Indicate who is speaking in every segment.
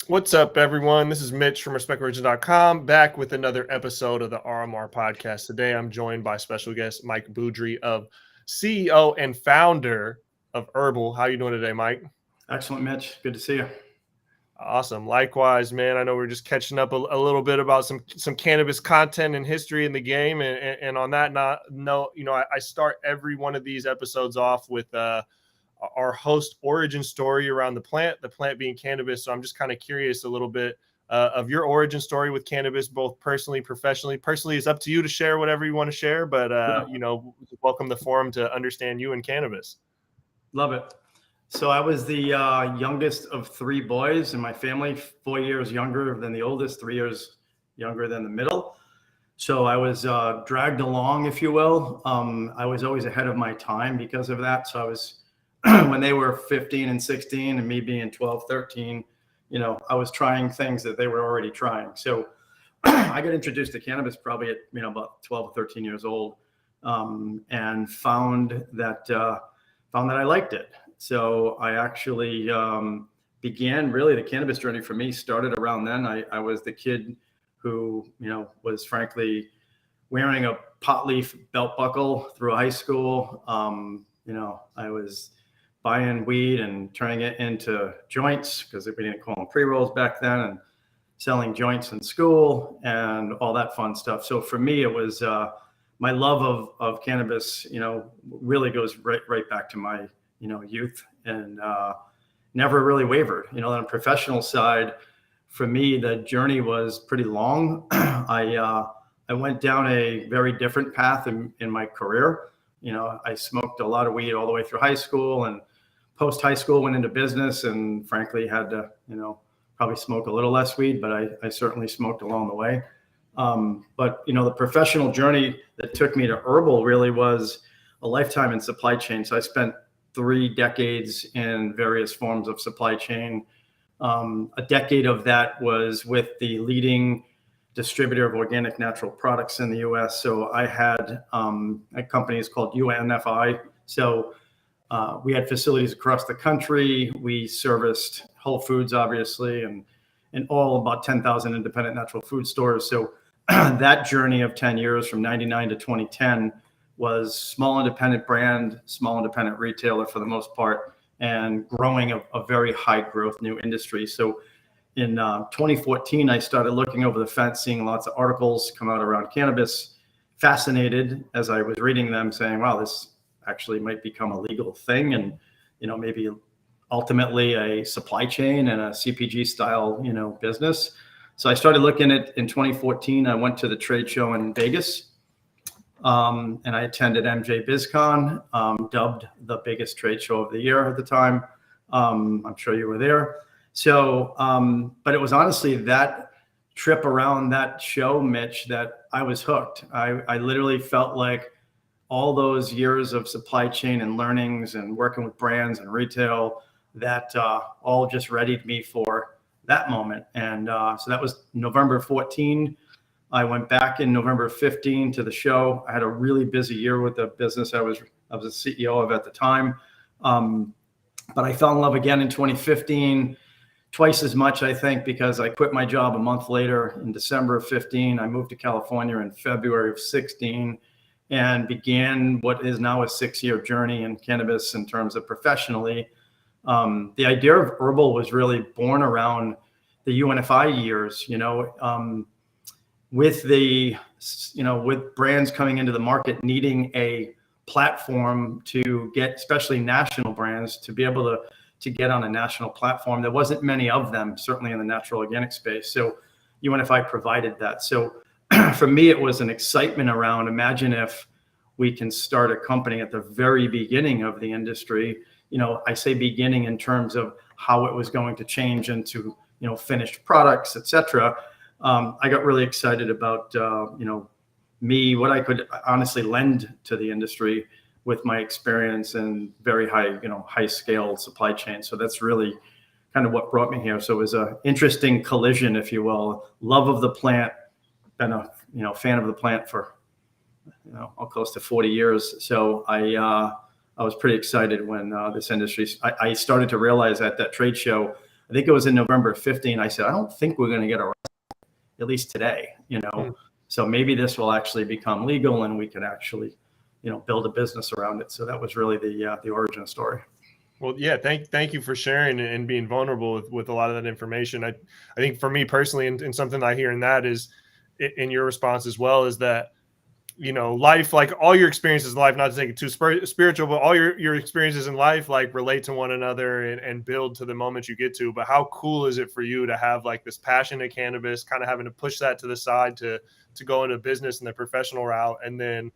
Speaker 1: What's up, everyone? This is Mitch from RespectOrigin.com, back with another episode of the RMR Podcast. Today, I'm joined by special guest Mike Beaudry, of CEO and founder of HERBL. How you doing today, Mike?
Speaker 2: Excellent, Mitch. Good to see you.
Speaker 1: Awesome. Likewise, man. I know we're just catching up a little bit about some cannabis content and history in the game, and on that note, I start every one of these episodes off with our host origin story around the plant being cannabis. So I'm just kind of curious a little bit of your origin story with cannabis, both personally, professionally. Personally, it's up to you to share whatever you want to share, but welcome the forum to understand you and cannabis.
Speaker 2: Love it. So I was the youngest of three boys in my family, 4 years younger than the oldest, 3 years younger than the middle. So I was dragged along, if you will. I was always ahead of my time because of that. So I was, when they were 15 and 16 and me being 12, 13, I was trying things that they were already trying. So I got introduced to cannabis probably at, about 12 or 13 years old, and found that I liked it. So I actually began really the cannabis journey for me started around then. I was the kid who, was frankly wearing a pot leaf belt buckle through high school. I was buying weed and turning it into joints because we didn't call them pre-rolls back then, and selling joints in school and all that fun stuff. So for me, it was my love of cannabis, really goes right back to my youth, and never really wavered. On the professional side, for me, the journey was pretty long. I went down a very different path in my career. I smoked a lot of weed all the way through high school, and post high school went into business, and frankly had to, probably smoke a little less weed, but I certainly smoked along the way. But the professional journey that took me to HERBL really was a lifetime in supply chain. So I spent 3 decades in various forms of supply chain. A decade of that was with the leading distributor of organic natural products in the U.S. So I had a company is called UNFI. So we had facilities across the country. We serviced Whole Foods, obviously, and all about 10,000 independent natural food stores. So that journey of 10 years from 99 to 2010 was small independent brand, small independent retailer for the most part, and growing a very high growth new industry. So in 2014, I started looking over the fence, seeing lots of articles come out around cannabis, fascinated as I was reading them, saying, wow, this actually might become a legal thing, and maybe ultimately a supply chain and a CPG style business. So I started looking at in 2014. I went to the trade show in Vegas, and I attended MJ BizCon, dubbed the biggest trade show of the year at the time. I'm sure you were there. So, but it was honestly that trip around that show, Mitch, that I was hooked. I literally felt like all those years of supply chain and learnings and working with brands and retail, that all just readied me for that moment. And so that was November 14. I went back in November 15 to the show. I had a really busy year with the business I was the CEO of at the time. But I fell in love again in 2015, twice as much, I think, because I quit my job a month later in December of 15. I moved to California in February of 16 and began what is now a 6-year journey in cannabis in terms of professionally. The idea of HERBL was really born around the UNFI years, with with brands coming into the market needing a platform to get, especially national brands, to be able to get on a national platform. There wasn't many of them, certainly in the natural organic space. So UNFI provided that. So for me, it was an excitement around, imagine if we can start a company at the very beginning of the industry. I say beginning in terms of how it was going to change into, finished products, et cetera. I got really excited about, me, what I could honestly lend to the industry with my experience and very high, high scale supply chain. So that's really kind of what brought me here. So it was an interesting collision, if you will. Love of the plant, been a, fan of the plant for, close to 40 years. So I was pretty excited when this industry, I started to realize at that trade show, I think it was in November of 15. I said, I don't think we're going to get arrested, at least today, you know. So maybe this will actually become legal and we can actually, you know, build a business around it. So that was really the origin story.
Speaker 1: Well, yeah, thank you for sharing and being vulnerable with a lot of that information. I think for me personally, and something I hear in that is in your response as well, is that, you know, life, like all your experiences in life, not to take it too spiritual, but all your experiences in life, like relate to one another and build to the moment you get to. But how cool is it for you to have like this passion at cannabis, kind of having to push that to the side to go into business and the professional route, and then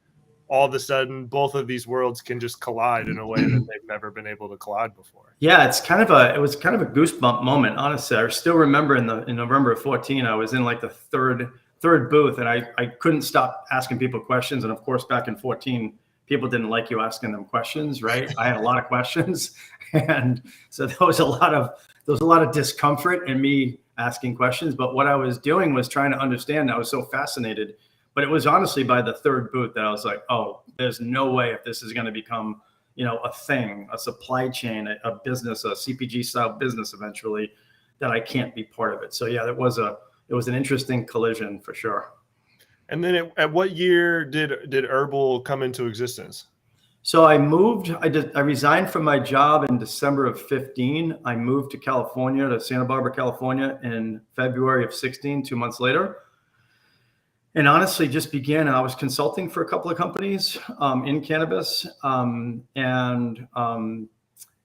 Speaker 1: all of a sudden both of these worlds can just collide in a way that they've never been able to collide before.
Speaker 2: Yeah, it was kind of a goosebump moment. Honestly, I still remember in November of 14, I was in like the third booth, and I couldn't stop asking people questions. And of course, back in 14, people didn't like you asking them questions, right? I had a lot of questions, and so there was a lot of discomfort in me asking questions. But what I was doing was trying to understand. I was so fascinated. But it was honestly by the third booth that I was like, oh, there's no way if this is going to become, you know, a thing, a supply chain, a business, a CPG style business eventually, that I can't be part of it. So yeah, it was an interesting collision for sure.
Speaker 1: And then at what year did HERBL come into existence?
Speaker 2: So I resigned from my job in December of 15. I moved to California, to Santa Barbara, California in February of 16, 2 months later. And honestly, just began. I was consulting for a couple of companies in cannabis. It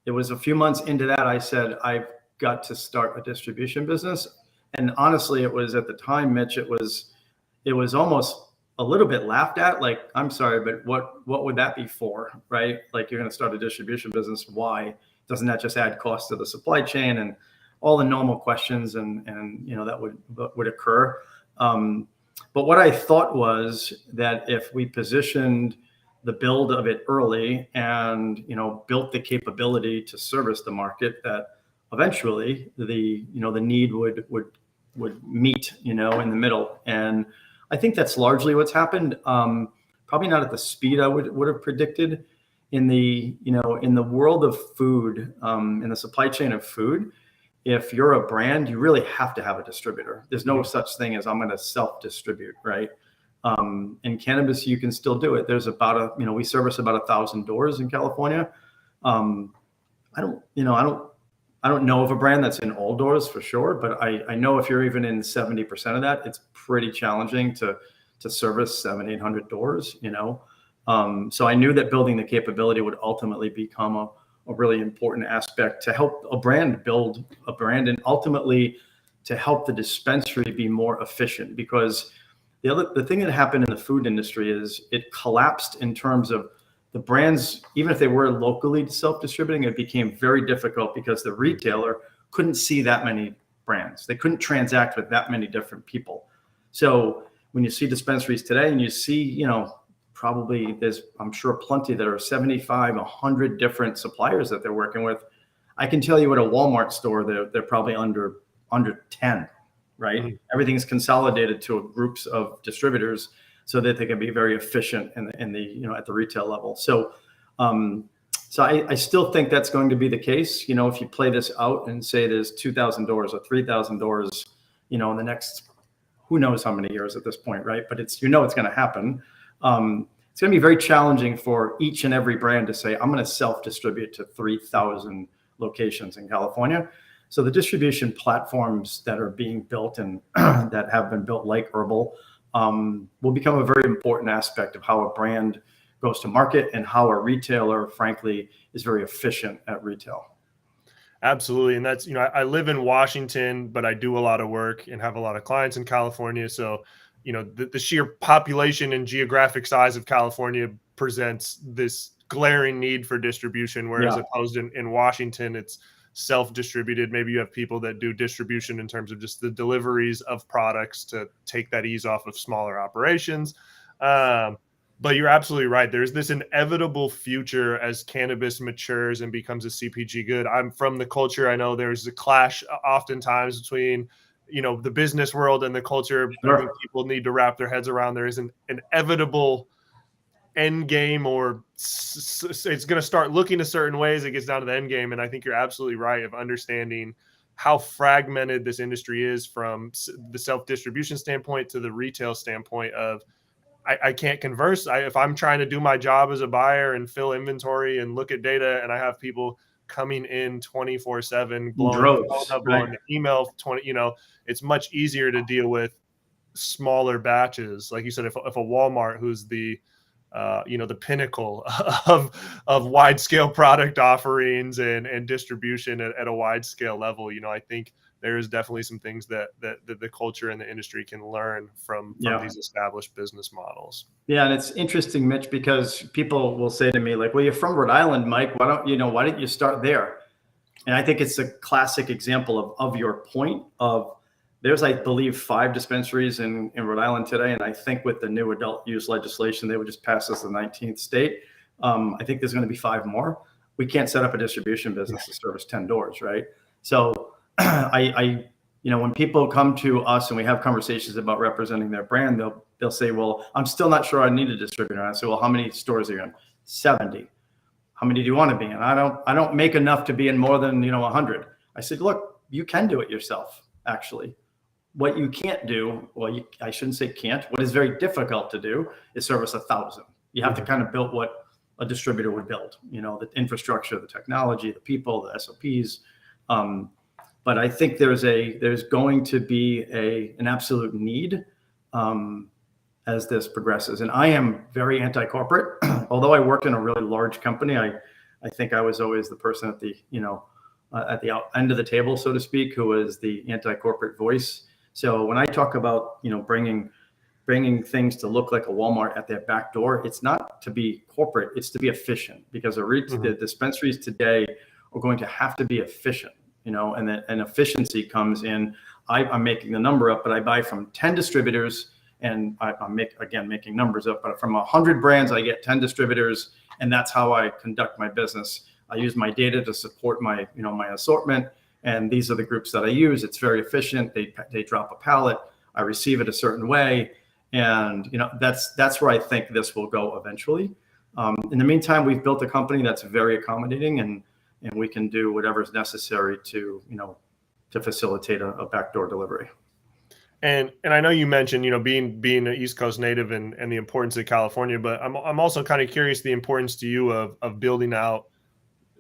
Speaker 2: was a few months into that, I said, I've got to start a distribution business. And honestly, it was at the time, Mitch, it was almost a little bit laughed at. Like, I'm sorry, but what would that be for, right? Like, you're going to start a distribution business. Why? Doesn't that just add cost to the supply chain and all the normal questions and you know, that would occur. But what I thought was that if we positioned the build of it early and, you know, built the capability to service the market, that eventually the need would meet, you know, in the middle. And I think that's largely what's happened. Probably not at the speed I would have predicted. In the world of food, in the supply chain of food, if you're a brand, you really have to have a distributor. There's no such thing as I'm going to self-distribute, right? In cannabis, you can still do it. There's we service about 1,000 doors in California. I don't know of a brand that's in all doors for sure, but I know if you're even in 70% of that, it's pretty challenging to service 700-800 doors, you know? So I knew that building the capability would ultimately become a really important aspect to help a brand build a brand, and ultimately to help the dispensary be more efficient. Because the thing that happened in the food industry is it collapsed in terms of the brands. Even if they were locally self-distributing, it became very difficult because the retailer couldn't see that many brands. They couldn't transact with that many different people. So when you see dispensaries today and you see, you know, probably there's, I'm sure, plenty that are 75, 100 different suppliers that they're working with. I can tell you at a Walmart store, they're probably under 10, right? Mm-hmm. Everything's consolidated to groups of distributors so that they can be very efficient in the you know, at the retail level. So I still think that's going to be the case. You know, if you play this out and say there's 2,000 doors or 3,000 doors, you know, in the next, who knows how many years at this point, right? But it's going to happen. It's going to be very challenging for each and every brand to say, I'm going to self-distribute to 3,000 locations in California. So the distribution platforms that are being built and that have been built like HERBL will become a very important aspect of how a brand goes to market and how a retailer, frankly, is very efficient at retail.
Speaker 1: Absolutely. And that's, you know, I live in Washington, but I do a lot of work and have a lot of clients in California. So, you know, the sheer population and geographic size of California presents this glaring need for distribution, whereas opposed in Washington, it's self-distributed. Maybe you have people that do distribution in terms of just the deliveries of products to take that ease off of smaller operations. But you're absolutely right. There's this inevitable future as cannabis matures and becomes a CPG good. I'm from the culture. I know there's a clash oftentimes between, you know, the business world and the culture. Sure. I think people need to wrap their heads around. There is an inevitable end game, or it's going to start looking a certain way as it gets down to the end game. And I think you're absolutely right of understanding how fragmented this industry is from the self-distribution standpoint to the retail standpoint of I can't converse. If I'm trying to do my job as a buyer and fill inventory and look at data, and I have people coming in 24/7, blowing the email 20, it's much easier to deal with smaller batches. Like you said, if a Walmart, who's the the pinnacle of wide scale product offerings and distribution at a wide scale level, I think there is definitely some things that the culture and the industry can learn from these established business models.
Speaker 2: Yeah. And it's interesting, Mitch, because people will say to me like, well, you're from Rhode Island, Mike, why didn't you start there? And I think it's a classic example of your point of there's, I believe, 5 dispensaries in Rhode Island today. And I think with the new adult use legislation, they would just pass as the 19th state. I think there's going to be 5 more. We can't set up a distribution business to service 10 doors, right? So when people come to us and we have conversations about representing their brand, they'll say, well, I'm still not sure I need a distributor. And I say, well, how many stores are you in? 70. How many do you want to be in? I don't make enough to be in more than 100. I said, look, you can do it yourself, actually. What you can't do, I shouldn't say can't. What is very difficult to do is service 1,000. You have to kind of build what a distributor would build. The infrastructure, the technology, the people, the SOPs. But I think there's going to be an absolute need as this progresses. And I am very anti-corporate. Although I worked in a really large company, I think I was always the person at the end of the table, so to speak, who was the anti-corporate voice. So when I talk about, bringing things to look like a Walmart at their back door, it's not to be corporate, it's to be efficient, because the dispensaries today are going to have to be efficient, and efficiency comes in. I'm making the number up, but I buy from 10 distributors, and I'm making numbers up, but from 100 brands, I get 10 distributors, and that's how I conduct my business. I use my data to support my assortment. And these are the groups that I use. It's very efficient. They drop a pallet. I receive it a certain way. And, that's where I think this will go eventually. In the meantime, we've built a company that's very accommodating, and we can do whatever is necessary to facilitate a backdoor delivery.
Speaker 1: And I know you mentioned, being an East Coast native and the importance of California, but I'm also kind of curious the importance to you of building out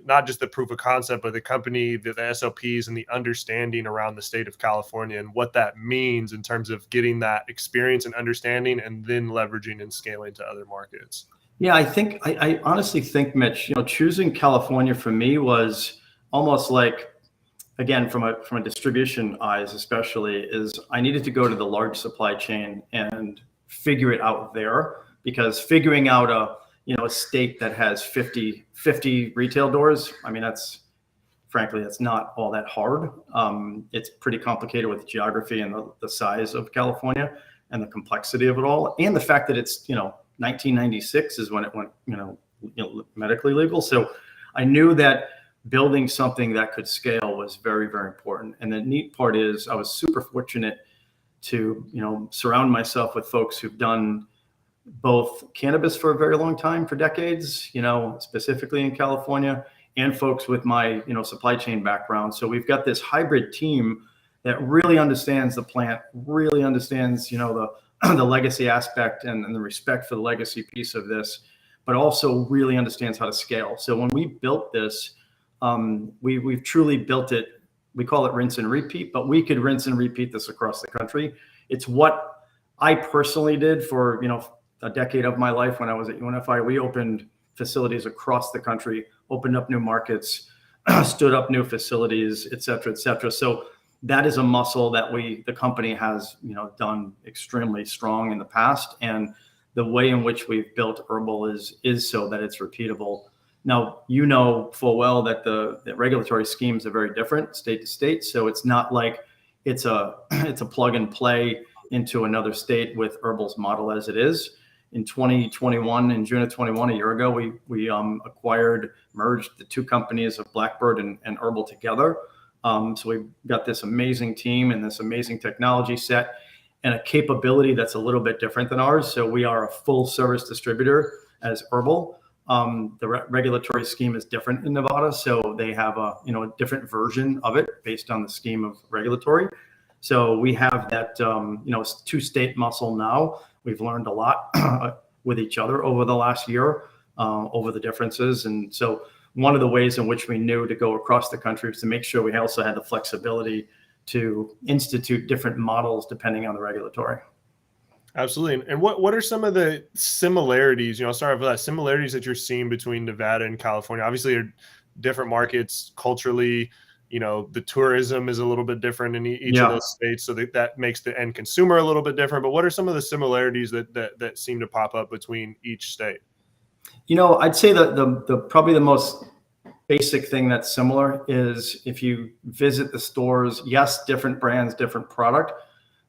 Speaker 1: not just the proof of concept, but the company, the SOPs, and the understanding around the state of California and what that means in terms of getting that experience and understanding and then leveraging and scaling to other markets.
Speaker 2: Yeah, I honestly think, Mitch, choosing California for me was almost like, again, from a distribution eyes especially, is I needed to go to the large supply chain and figure it out there, because figuring out a state that has 50 retail doors, I mean, that's not all that hard. It's pretty complicated with geography and the size of California and the complexity of it all. And the fact that it's, 1996 is when it went, medically legal. So I knew that building something that could scale was very, very important. And the neat part is I was super fortunate to, surround myself with folks who've done both cannabis for a very long time, for decades, specifically in California, and folks with my, supply chain background. So we've got this hybrid team that really understands the plant, really understands, the legacy aspect and the respect for the legacy piece of this, but also really understands how to scale. So when we built this, we've truly built it. We call it rinse and repeat, but we could rinse and repeat this across the country. It's what I personally did for, a decade of my life when I was at UNFI. We opened facilities across the country, opened up new markets, stood up new facilities, et cetera, et cetera. So that is a muscle that the company has, done extremely strong in the past. And the way in which we've built HERBL is so that it's repeatable. Now, full well that the regulatory schemes are very different state to state. So it's not like it's a plug and play into another state with HERBL's model as it is. In 2021, in June of 21, a year ago, we merged the two companies of Blackbird and HERBL together. So we've got this amazing team and this amazing technology set and a capability that's a little bit different than ours. So we are a full service distributor as HERBL. The regulatory scheme is different in Nevada, so they have a different version of it based on the scheme of regulatory. So we have that 2-state muscle now. We've learned a lot with each other over the last year over the differences, and so one of the ways in which we knew to go across the country was to make sure we also had the flexibility to institute different models depending on the regulatory.
Speaker 1: Absolutely. And what are some of the similarities, sorry for that, similarities that you're seeing between Nevada and California? Obviously, are different markets culturally, the tourism is a little bit different in each of those states. So that makes the end consumer a little bit different. But what are some of the similarities that seem to pop up between each state?
Speaker 2: I'd say that the probably the most basic thing that's similar is if you visit the stores, yes, different brands, different product,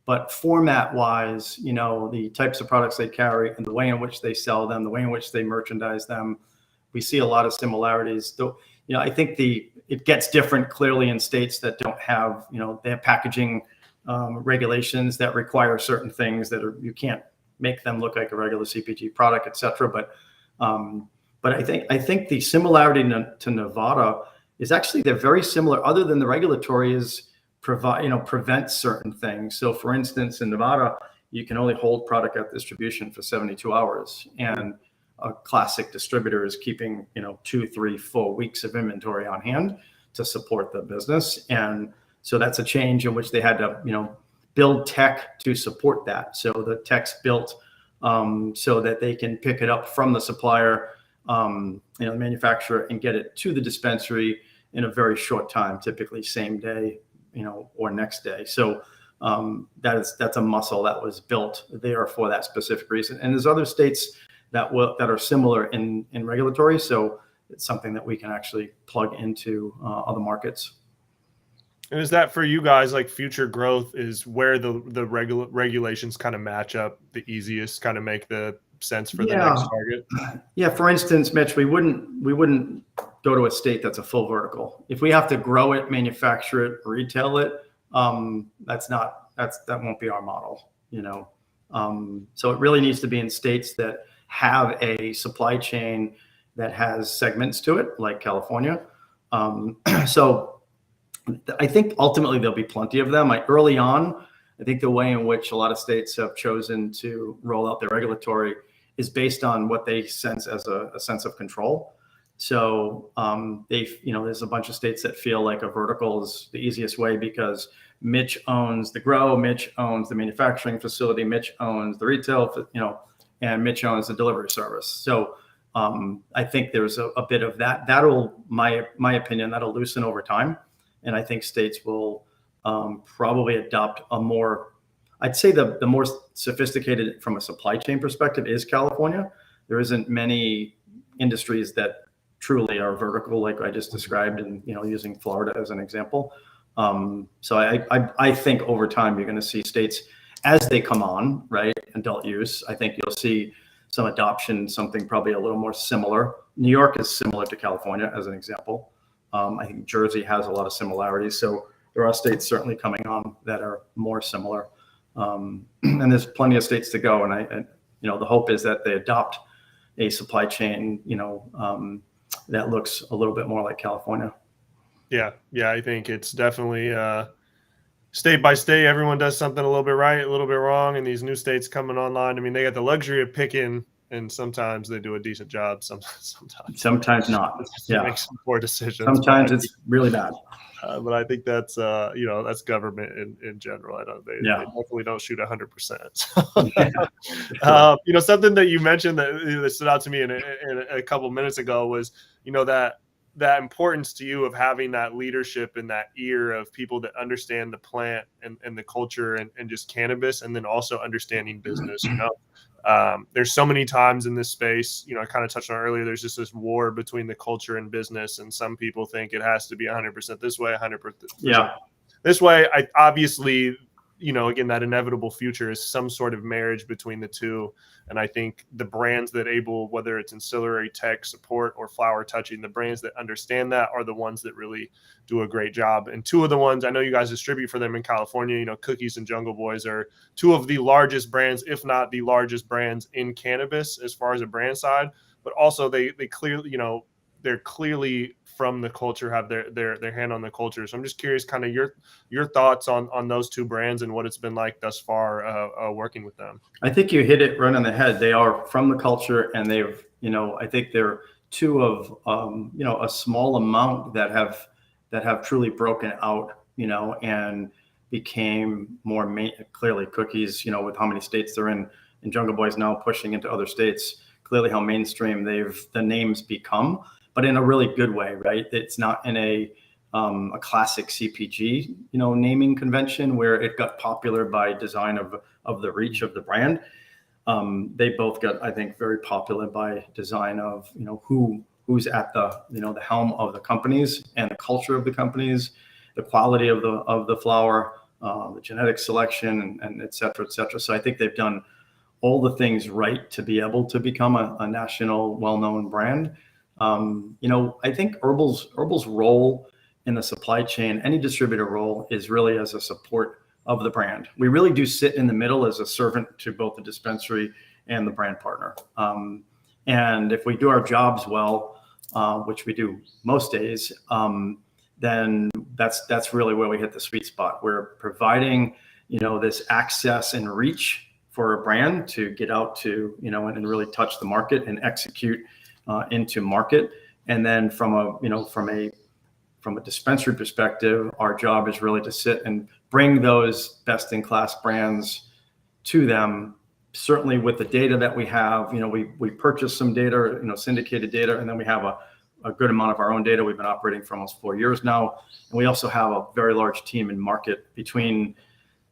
Speaker 2: but format wise, the types of products they carry and the way in which they sell them, the way in which they merchandise them, we see a lot of similarities. Though, I think it gets different clearly in states that don't have, they have packaging regulations that require certain things that you can't make them look like a regular CPG product, et cetera. But I think the similarity to Nevada is actually they're very similar. Other than the regulatory is prevent certain things. So, for instance, in Nevada, you can only hold product at distribution for 72 hours, and a classic distributor is keeping 2, 3, 4 weeks of inventory on hand to support the business. And so that's a change in which they had to build tech to support that. So the tech's built so that they can pick it up from the supplier, the manufacturer, and get it to the dispensary in a very short time, typically same day, or next day. So that's a muscle that was built there for that specific reason. And there's other states that are similar in regulatory. So it's something that we can actually plug into other markets.
Speaker 1: And is that for you guys, like future growth is where the regulations kind of match up the easiest, kind of make the sense for the next target?
Speaker 2: Yeah. For instance, Mitch, we wouldn't go to a state that's a full vertical. If we have to grow it, manufacture it, retail it, that won't be our model, So it really needs to be in states that have a supply chain that has segments to it, like California. So I think ultimately there'll be plenty of them. Early on, I think the way in which a lot of states have chosen to roll out their regulatory is based on what they sense as a sense of control. So there's a bunch of states that feel like a vertical is the easiest way because Mitch owns the grow, Mitch owns the manufacturing facility, Mitch owns the retail, and Mitch owns the delivery service. So I think there's a bit of that. That'll, my opinion, that'll loosen over time. And I think states will probably adopt a more, I'd say the more sophisticated from a supply chain perspective is California. There isn't many industries that truly are vertical, like I just described, and using Florida as an example. So I think over time you're going to see states as they come on, right, adult use. I think you'll see some adoption, something probably a little more similar. New York is similar to California as an example. I think Jersey has a lot of similarities. So there are states certainly coming on that are more similar. And there's plenty of states to go. And the hope is that they adopt a supply chain, that looks a little bit more like California.
Speaker 1: Yeah. I think it's definitely state by state. Everyone does something a little bit right, a little bit wrong. And these new states coming online, I mean, they got the luxury of picking, and sometimes they do a decent job.
Speaker 2: Sometimes not. Yeah.
Speaker 1: Make some poor decisions.
Speaker 2: Sometimes it's really bad.
Speaker 1: But I think that's that's government in general. They definitely don't shoot 100%. Something that you mentioned that stood out to me in a couple minutes ago was that importance to you of having that leadership and that ear of people that understand the plant and the culture and just cannabis, and then also understanding business. There's so many times in this space, I kind of touched on earlier, there's just this war between the culture and business. And some people think it has to be 100% this way, 100% this way. I obviously, again, that inevitable future is some sort of marriage between the two. And I think the brands that whether it's ancillary tech support or flower touching, the brands that understand that are the ones that really do a great job. And two of the ones I know you guys distribute for them in California, Cookies and Jungle Boys are two of the largest brands, if not the largest brands in cannabis as far as a brand side. but also they clearly, they're clearly from the culture, have their hand on the culture. So I'm just curious, kind of your thoughts on those two brands and what it's been like thus far working with them.
Speaker 2: I think you hit it right on the head. They are from the culture, and they've, I think they're two of, a small amount that have truly broken out, and became more clearly Cookies, with how many states they're in, and Jungle Boy's now pushing into other states, clearly how mainstream the names become, but in a really good way, right? It's not in a classic CPG, naming convention where it got popular by design of the reach of the brand. They both got, I think, very popular by design of, who's at the helm of the companies and the culture of the companies, the quality of the flower, the genetic selection, and et cetera, et cetera. So I think they've done all the things right to be able to become a national, well-known brand. I think HERBL's role in the supply chain, any distributor role, is really as a support of the brand. We really do sit in the middle as a servant to both the dispensary and the brand partner. And if we do our jobs well, which we do most days, then that's really where we hit the sweet spot. We're providing, this access and reach for a brand to get out to, and really touch the market and execute into market. And then from a dispensary perspective, our job is really to sit and bring those best in class brands to them. Certainly with the data that we have, we purchase some data, syndicated data, and then we have a good amount of our own data. We've been operating for almost 4 years now. And we also have a very large team in market between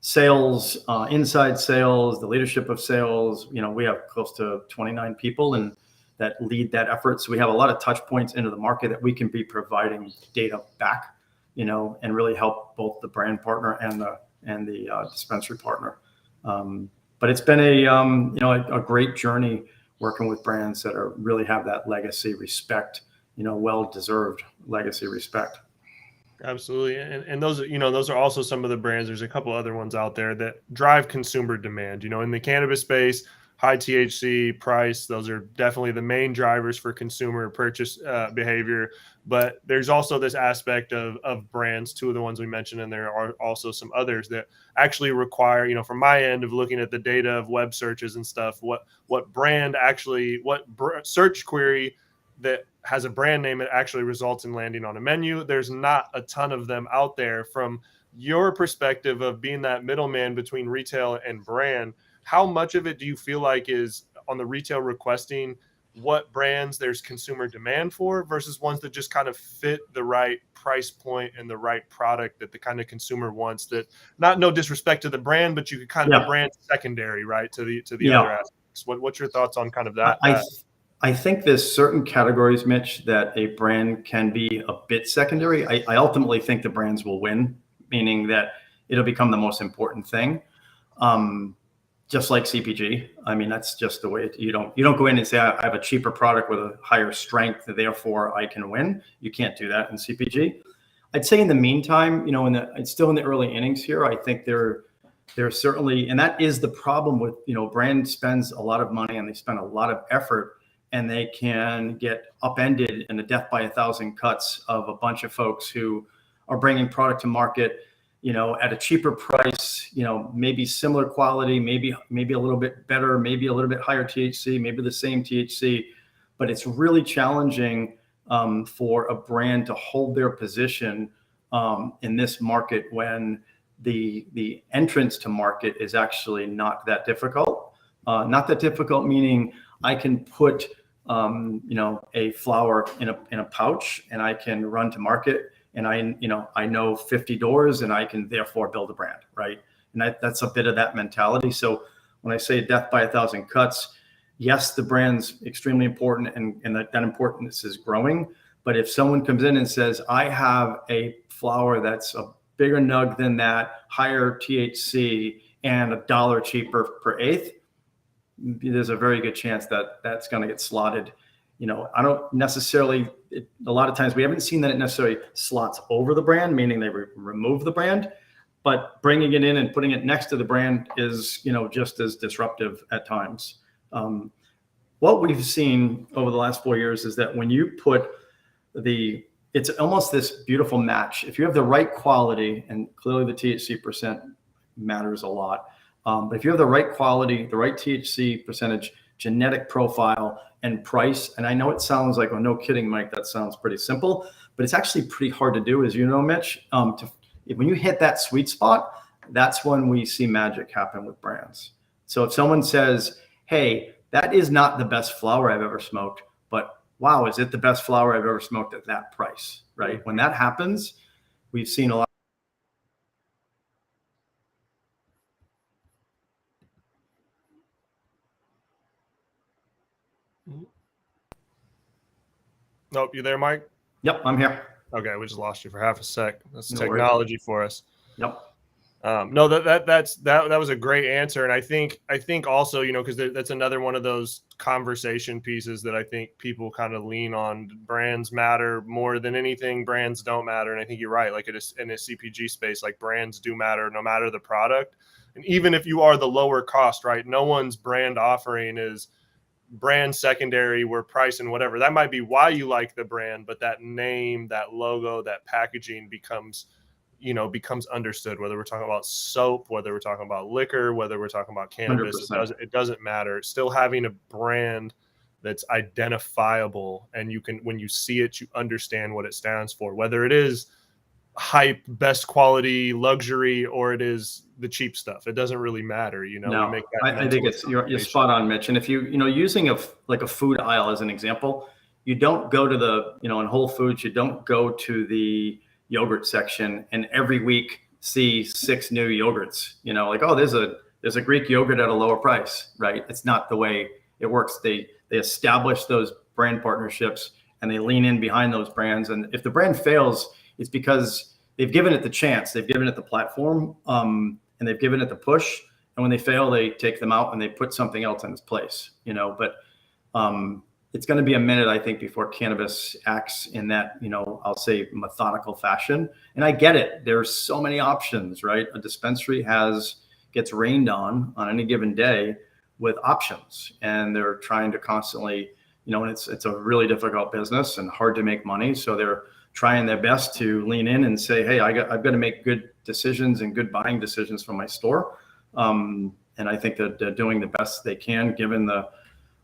Speaker 2: sales, inside sales, the leadership of sales. We have close to 29 people and that lead that effort. So we have a lot of touch points into the market that we can be providing data back, and really help both the brand partner and the dispensary partner. But it's been a great journey working with brands that really have that legacy respect, well-deserved legacy respect.
Speaker 1: Absolutely. And those, those are also some of the brands. There's a couple other ones out there that drive consumer demand, in the cannabis space. High THC, price, those are definitely the main drivers for consumer purchase behavior. But there's also this aspect of brands, two of the ones we mentioned, and there are also some others that actually require, from my end of looking at the data of web searches and stuff, what search query that has a brand name, it actually results in landing on a menu. There's not a ton of them out there. From your perspective of being that middleman between retail and brand, how much of it do you feel like is on the retail requesting what brands there's consumer demand for versus ones that just kind of fit the right price point and the right product that the kind of consumer wants? That, no disrespect to the brand, but you could kind of, the brand secondary, right, to the other aspects. What's your thoughts on kind of that?
Speaker 2: I think there's certain categories, Mitch, that a brand can be a bit secondary. I ultimately think the brands will win, meaning that it'll become the most important thing. Just like CPG. I mean, that's just the way you don't go in and say, I have a cheaper product with a higher strength, therefore I can win. You can't do that in CPG. I'd say in the meantime, it's still in the early innings here. I think they're certainly, and that is the problem with, brand spends a lot of money and they spend a lot of effort, and they can get upended in a death by 1,000 cuts of a bunch of folks who are bringing product to market, at a cheaper price, maybe similar quality, maybe a little bit better, maybe a little bit higher THC, maybe the same THC, but it's really challenging for a brand to hold their position in this market when the entrance to market is actually not that difficult. Not that difficult, meaning I can put a flower in a pouch and I can run to market. And I know 50 doors and I can therefore build a brand, right? And that's a bit of that mentality. So when I say death by 1,000 cuts, yes, the brand's extremely important and that importance is growing. But if someone comes in and says, I have a flower that's a bigger nug than that, higher THC, and $1 cheaper per eighth, there's a very good chance that that's going to get slotted. I don't necessarily, a lot of times we haven't seen that it necessarily slots over the brand, meaning they remove the brand, but bringing it in and putting it next to the brand is, just as disruptive at times. what we've seen over the last 4 years is that when you put it's almost this beautiful match. If you have the right quality, and clearly the THC percent matters a lot, but if you have the right quality, the right THC percentage, genetic profile, and price, and I know it sounds like, oh, no kidding, Mike, that sounds pretty simple, but it's actually pretty hard to do, as you know, Mitch. When you hit that sweet spot, that's when we see magic happen with brands. So if someone says, hey, that is not the best flower I've ever smoked, but wow, is it the best flower I've ever smoked at that price, right? When that happens, we've seen a lot.
Speaker 1: Nope, you there, Mike?
Speaker 2: Yep, I'm here.
Speaker 1: Okay, we just lost you for half a sec. That's
Speaker 2: No
Speaker 1: technology
Speaker 2: worries.
Speaker 1: for us.
Speaker 2: Yep.
Speaker 1: No, that was a great answer, and I think also, because that's another one of those conversation pieces that I think people kind of lean on. Brands matter more than anything. Brands don't matter, and I think you're right. Like, it is in a CPG space, like, brands do matter no matter the product, and even if you are the lower cost, right? No one's brand offering is brand secondary, where price and whatever that might be why you like the brand, but that name, that logo, that packaging becomes understood, whether we're talking about soap, whether we're talking about liquor, whether we're talking about cannabis. It doesn't matter. Still having a brand that's identifiable, and when you see it, you understand what it stands for, whether it is hype, best quality, luxury, or it is the cheap stuff. It doesn't really matter.
Speaker 2: No, we make that I think you're spot on, Mitch. And if using a food aisle as an example, you don't go to in Whole Foods, you don't go to the yogurt section and every week see 6 new yogurts, like, oh, there's a Greek yogurt at a lower price, right? It's not the way it works. They establish those brand partnerships and they lean in behind those brands. And if the brand fails, it's because they've given it the chance, they've given it the platform, and they've given it the push. And when they fail, they take them out and they put something else in its place, but it's going to be a minute, I think, before cannabis acts in that, I'll say methodical fashion. And I get it. There's so many options, right? A dispensary gets rained on any given day with options, and they're trying to constantly, and it's a really difficult business and hard to make money. So they're trying their best to lean in and say, hey, I've got to make good decisions and good buying decisions for my store. And I think that they're doing the best they can given the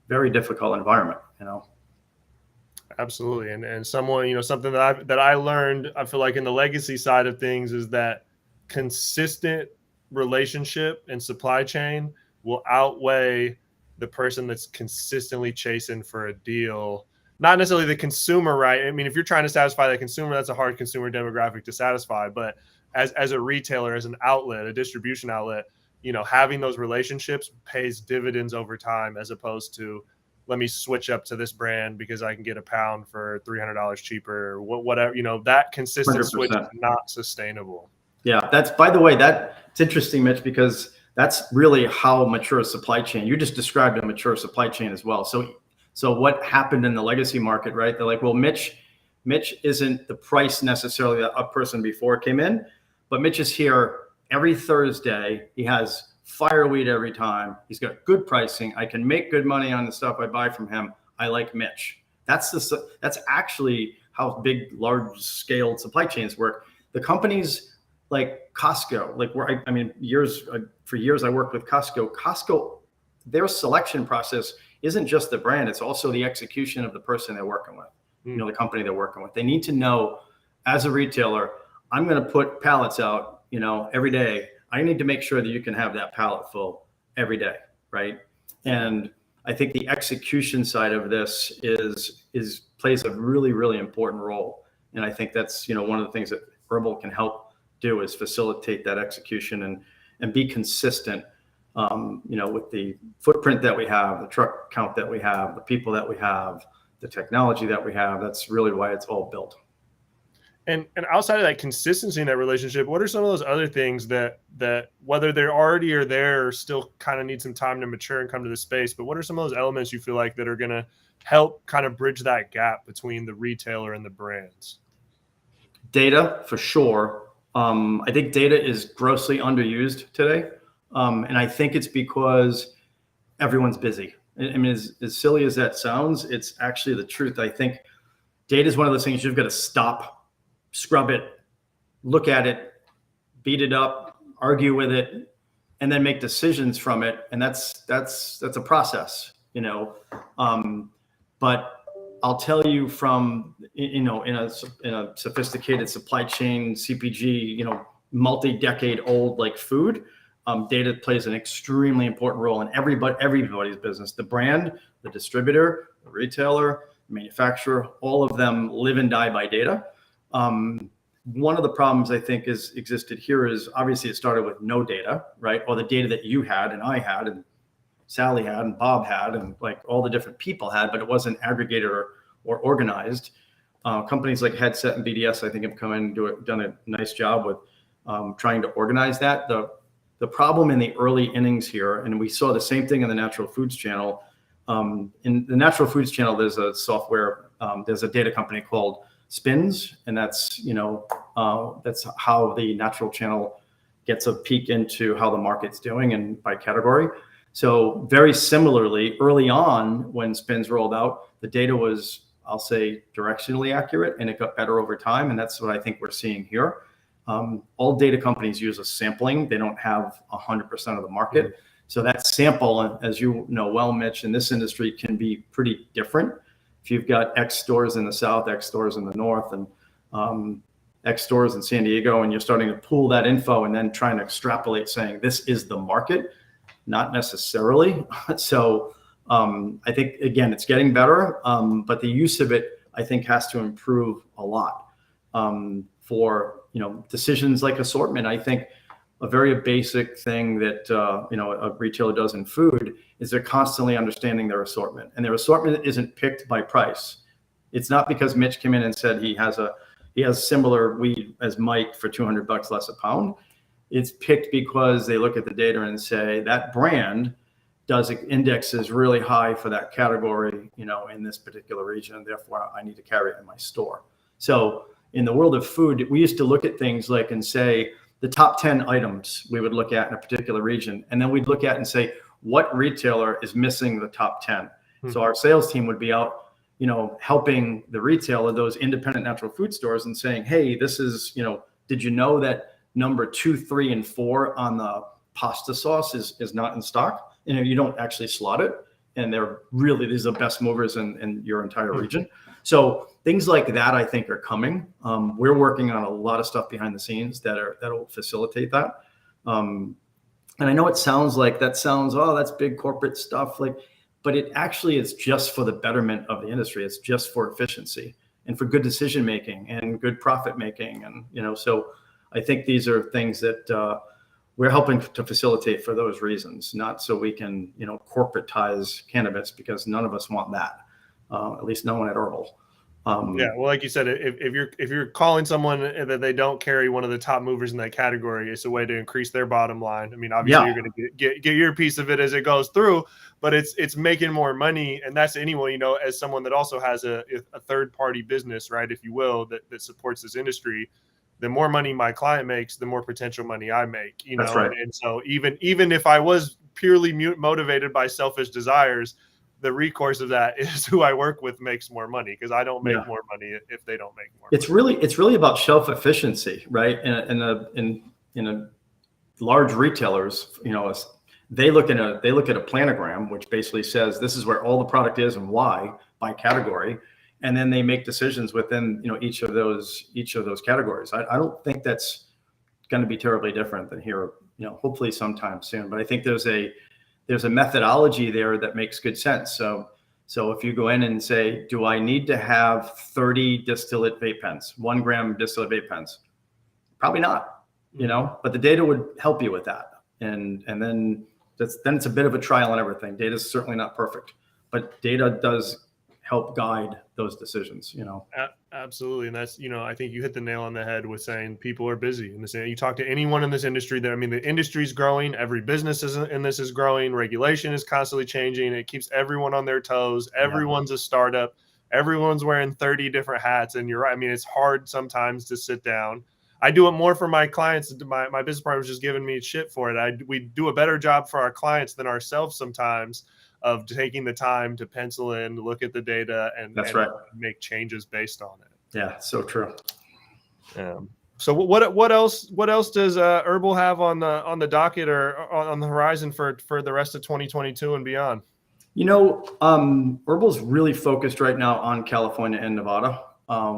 Speaker 2: very difficult environment,
Speaker 1: Absolutely. And someone, something that I learned, I feel like in the legacy side of things, is that consistent relationship and supply chain will outweigh the person that's consistently chasing for a deal. Not necessarily the consumer, right? I mean, if you're trying to satisfy that consumer, that's a hard consumer demographic to satisfy. But as a retailer, as an outlet, a distribution outlet, having those relationships pays dividends over time, as opposed to, let me switch up to this brand because I can get a pound for $300 cheaper, or whatever. That consistent
Speaker 2: 100%.
Speaker 1: switch is not sustainable.
Speaker 2: Yeah, by the way, it's interesting, Mitch, because that's really how mature supply chain. You just described a mature supply chain as well. So what happened in the legacy market, right? They're like, well, Mitch isn't the price necessarily that a person before came in, but Mitch is here every Thursday. He has fireweed every time. He's got good pricing. I can make good money on the stuff I buy from him. I like Mitch. That's actually how big, large scale supply chains work. The companies like Costco, for years I worked with Costco. Costco, their selection process isn't just the brand. It's also the execution of the person they're working with, the company they're working with. They need to know, as a retailer, I'm going to put pallets out, every day. I need to make sure that you can have that pallet full every day, right? And I think the execution side of this plays a really, really important role. And I think that's, one of the things that HERBL can help do, is facilitate that execution and be consistent, with the footprint that we have, the truck count that we have, the people that we have, the technology that we have. That's really why it's all built.
Speaker 1: And outside of that consistency in that relationship, what are some of those other things that whether they're already or there, or still kind of need some time to mature and come to the space, but what are some of those elements you feel like that are going to help kind of bridge that gap between the retailer and the brands?
Speaker 2: Data, for sure. I think data is grossly underused today. And I think it's because everyone's busy, I mean, as silly as that sounds, it's actually the truth. I think data is one of those things you've got to stop, scrub it, look at it, beat it up, argue with it, and then make decisions from it. And that's a process, you know. But I'll tell you from, you know, in a sophisticated supply chain, CPG, you know, multi-decade old like food, data plays an extremely important role in everybody's business. The brand, the distributor, the retailer, the manufacturer, all of them live and die by data. One of the problems I think existed here is obviously it started with no data, right? Or the data that you had and I had and Sally had and Bob had and like all the different people had, but it wasn't aggregated or organized. Companies like Headset and BDS, I think, have come in and done a nice job with trying to organize that. The problem in the early innings here, and we saw the same thing in the natural foods channel. In the natural foods channel, there's a software, there's a data company called Spins, and that's, you know, that's how the natural channel gets a peek into how the market's doing and by category. So very similarly, early on when Spins rolled out, the data was, I'll say, directionally accurate, and it got better over time. And that's what I think we're seeing here. All data companies use a sampling. They don't have 100% of the market. Mm-hmm. So that sample, as you know well, Mitch, in this industry can be pretty different. If you've got X stores in the South, X stores in the North, and X stores in San Diego, and you're starting to pool that info and then trying to extrapolate saying this is the market, not necessarily. So I think, again, it's getting better, but the use of it, I think, has to improve a lot for, you know, decisions like assortment. I think a very basic thing that, you know, a retailer does in food is they're constantly understanding their assortment, and their assortment isn't picked by price. It's not because Mitch came in and said he has similar weed as Mike for $200 less a pound. It's picked because they look at the data and say that brand does indexes really high for that category, you know, in this particular region, and therefore I need to carry it in my store. So in the world of food, we used to look at things like and say the top 10 items we would look at in a particular region, and then we'd look at and say what retailer is missing the top 10. Mm-hmm. So our sales team would be out, you know, helping the retailer, those independent natural food stores, and saying, hey, this is, you know, did you know that number 2, 3, and 4 on the pasta sauce is not in stock? You know, you don't actually slot it, and they're really, these are the best movers in your entire region. So things like that, I think, are coming. We're working on a lot of stuff behind the scenes that'll facilitate that. And I know it sounds like oh, that's big corporate stuff, like, but it actually is just for the betterment of the industry. It's just for efficiency and for good decision making and good profit making, and, you know, so I think these are things that we're helping to facilitate for those reasons, not so we can, you know, corporatize cannabis, because none of us want that. At least no one at HERBL.
Speaker 1: Yeah, well, like you said, if you're calling someone that they don't carry one of the top movers in that category, it's a way to increase their bottom line. I mean, obviously, You're going to get your piece of it as it goes through, but it's making more money, and that's anyone, you know, as someone that also has a third party business, right, if you will, that supports this industry. The more money my client makes, the more potential money I make, you know. That's right. And so even if I was purely motivated by selfish desires, the recourse of that is who I work with makes more money, because I don't make more money if they don't make more money.
Speaker 2: It's really about shelf efficiency, right? In a large retailers, you know, they look at a planogram, which basically says this is where all the product is and why by category, and then they make decisions within, you know, each of those categories. I don't think that's going to be terribly different than here, you know, hopefully sometime soon. But I think there's a methodology there that makes good sense. So if you go in and say, do I need to have 30 distillate vape pens, 1 gram distillate vape pens? Probably not, you know, but the data would help you with that. And then it's a bit of a trial and everything. Data is certainly not perfect, but data does help guide those decisions, you know.
Speaker 1: Absolutely. And that's, you know, I think you hit the nail on the head with saying people are busy in this. You talk to anyone in this industry that, I mean, the industry's growing, every business in this is growing, regulation is constantly changing. It keeps everyone on their toes. Everyone's a startup. Everyone's wearing 30 different hats. And you're right. I mean, it's hard sometimes to sit down. I do it more for my clients. My business partner was just giving me shit for it. We do a better job for our clients than ourselves sometimes. of taking the time to pencil in, look at the data, and make changes based on it.
Speaker 2: Yeah, so true.
Speaker 1: So what else does HERBL have on the docket or on the horizon for the rest of 2022 and beyond?
Speaker 2: HERBL's really focused right now on California and Nevada.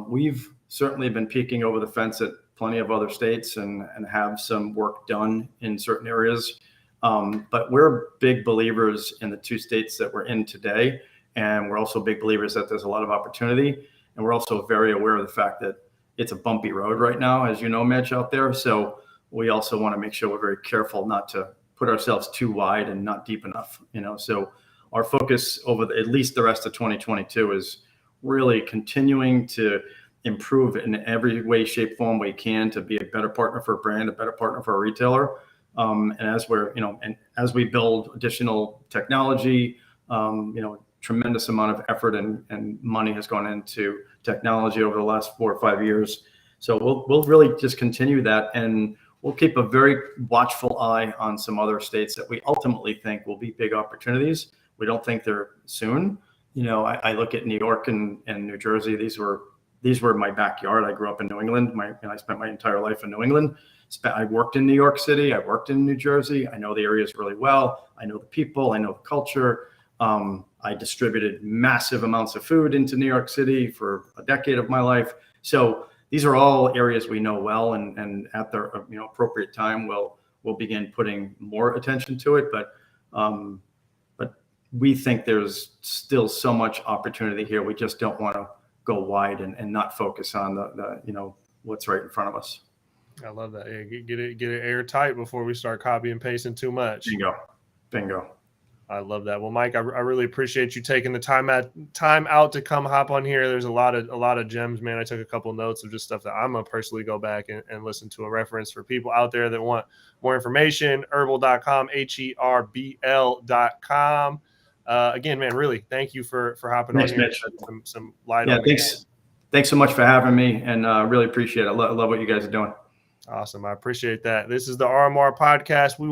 Speaker 2: We've certainly been peeking over the fence at plenty of other states and have some work done in certain areas. But we're big believers in the 2 states that we're in today. And we're also big believers that there's a lot of opportunity. And we're also very aware of the fact that it's a bumpy road right now, as you know, Mitch, out there. So we also want to make sure we're very careful not to put ourselves too wide and not deep enough, So our focus over at least the rest of 2022 is really continuing to improve in every way, shape, form we can to be a better partner for a brand, a better partner for a retailer. And as we're, and as we build additional technology, tremendous amount of effort and money has gone into technology over the last 4 or 5 years. So we'll really just continue that, and we'll keep a very watchful eye on some other states that we ultimately think will be big opportunities. We don't think they're soon. I look at New York and New Jersey. These were my backyard. I grew up in New England. And I spent my entire life in New England. I worked in New York City. I worked in New Jersey. I know the areas really well. I know the people. I know the culture. I distributed massive amounts of food into New York City for a decade of my life. So these are all areas we know well, and at the appropriate time, we'll begin putting more attention to it. But we think there's still so much opportunity here. We just don't want to go wide and not focus on the what's right in front of us.
Speaker 1: I love that. Yeah, get it airtight before we start copy and pasting too much.
Speaker 2: Bingo.
Speaker 1: I love that. Well, Mike, I really appreciate you taking the time out to come hop on here. There's a lot of gems, man. I took a couple notes of just stuff that I'm gonna personally go back and listen to a reference for people out there that want more information. HERBL.com, HERBL.com. Again, man, really thank you for hopping on here.
Speaker 2: Mitch.
Speaker 1: Some light on
Speaker 2: thanks. Thanks so much for having me, and really appreciate it. I love what you guys are doing.
Speaker 1: Awesome. I appreciate that. This is the RMR Podcast. We